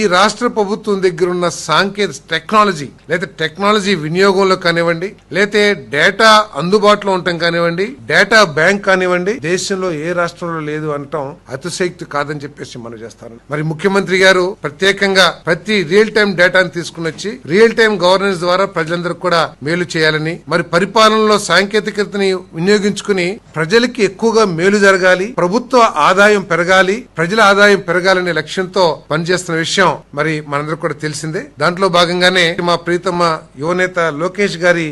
ఈ రాష్ట్ర ప్రభుత్వం దగ్గర ఉన్న సాంకేతిక టెక్నాలజీ వినియోగంలో కానివ్వండి, లేతే డేటా అందుబాటులో ఉండటం కానివ్వండి, డేటా బ్యాంక్ కానివ్వండి, దేశంలో ఏ రాష్ట్రంలో లేదు అనటం అతిశయోక్తి కాదని చెప్పేసి మనం చేస్తాను. మరి ముఖ్యమంత్రి గారు ప్రత్యేకంగా ప్రతి రియల్ టైం డేటాను తీసుకుని వచ్చి రియల్ టైం గవర్నెన్స్ ద్వారా ప్రజలందరికీ కూడా మేలు చేయాలని, మరి పరిపాలనలో సాంకేతికతని వినియోగించుకుని ప్రజలకి ఎక్కువగా మేలు జరగాలి, ప్రభుత్వ ఆదాయం పెరగాలి, ప్రజల ఆదాయం పెరగాలనే లక్ష్యంతో పనిచేస్తున్న విషయం మరి మనందరికీ కూడా తెలిసిందే. దాంట్లో భాగంగానే మా ప్రీతమ యువనేత లోకేష్ గారి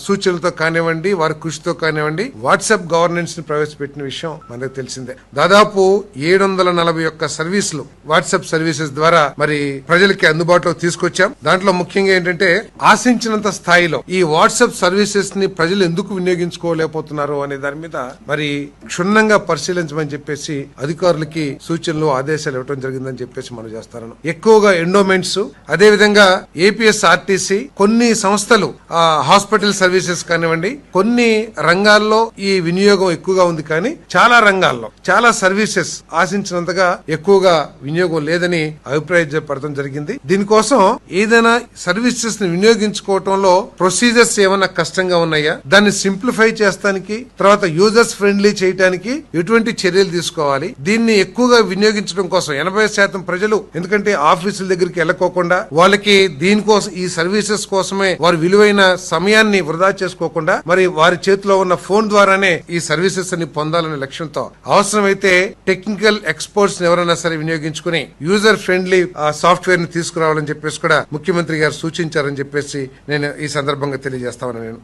సూచనలతో కానివ్వండి, వారి కృషితో కానివ్వండి, వాట్సాప్ గవర్నెన్స్ ని ప్రవేశపెట్టిన విషయం మనకు తెలిసిందే. దాదాపు 741 సర్వీసులు వాట్సాప్ సర్వీసెస్ ద్వారా మరి ప్రజలకి అందుబాటులో తీసుకొచ్చాం. దాంట్లో ముఖ్యంగా ఏంటంటే ఆశించినంత స్థాయిలో ఈ వాట్సాప్ సర్వీసెస్ ని ప్రజలు ఎందుకు వినియోగించుకోలేకపోతున్నారు అనే దాని మీద మరి క్షుణ్ణంగా పరిశీలించమని చెప్పేసి అధికారులకి సూచనలు ఆదేశాలు ఇవ్వడం జరిగిందని చెప్పేసి మనం చేస్తాను. ఎక్కువగా ఎండోమెంట్స్, అదే విధంగా ఏపీఎస్ఆర్టీసీ, కొన్ని సంస్థలు హాస్పిటల్ సర్వీసెస్ కానివ్వండి, కొన్ని రంగాల్లో ఈ వినియోగం ఎక్కువగా ఉంది. కానీ చాలా రంగాల్లో చాలా సర్వీసెస్ ఆశించినంతగా ఎక్కువగా వినియోగం లేదని అభిప్రాయపడటం జరిగింది. దీనికోసం ఏదైనా సర్వీసెస్ ని వినియోగించుకోవటంలో ప్రొసీజర్స్ ఏమైనా కష్టంగా ఉన్నాయా, దాన్ని సింప్లిఫై చేస్తానికి, తర్వాత యూజర్స్ ఫ్రెండ్లీ చేయడానికి ఎటువంటి చర్యలు తీసుకోవాలి, దీన్ని ఎక్కువగా వినియోగించడం కోసం 80% ప్రజలు ఎందుకంటే ఆఫీసుల దగ్గరికి వెళ్ళకోకుండా వాళ్ళకి దీనికోసం ఈ సర్వీసెస్ కోసమే వారి విలువైన సమయాన్ని వృధా చేసుకోకుండా మరి వారి చేతిలో ఉన్న ఫోన్ ద్వారానే ఈ సర్వీసెస్ అన్ని పొందాలనే లక్ష్యంతో అవసరమైతే టెక్నికల్ ఎక్స్పర్ట్స్ ఎవరైనా సరే వినియోగించుకుని యూజర్ ఫ్రెండ్లీ సాఫ్ట్వేర్ ని తీసుకురావాలని చెప్పేసి కూడా ముఖ్యమంత్రి గారు సూచించారని చెప్పేసి నేను ఈ సందర్భంగా తెలియజేస్తాను.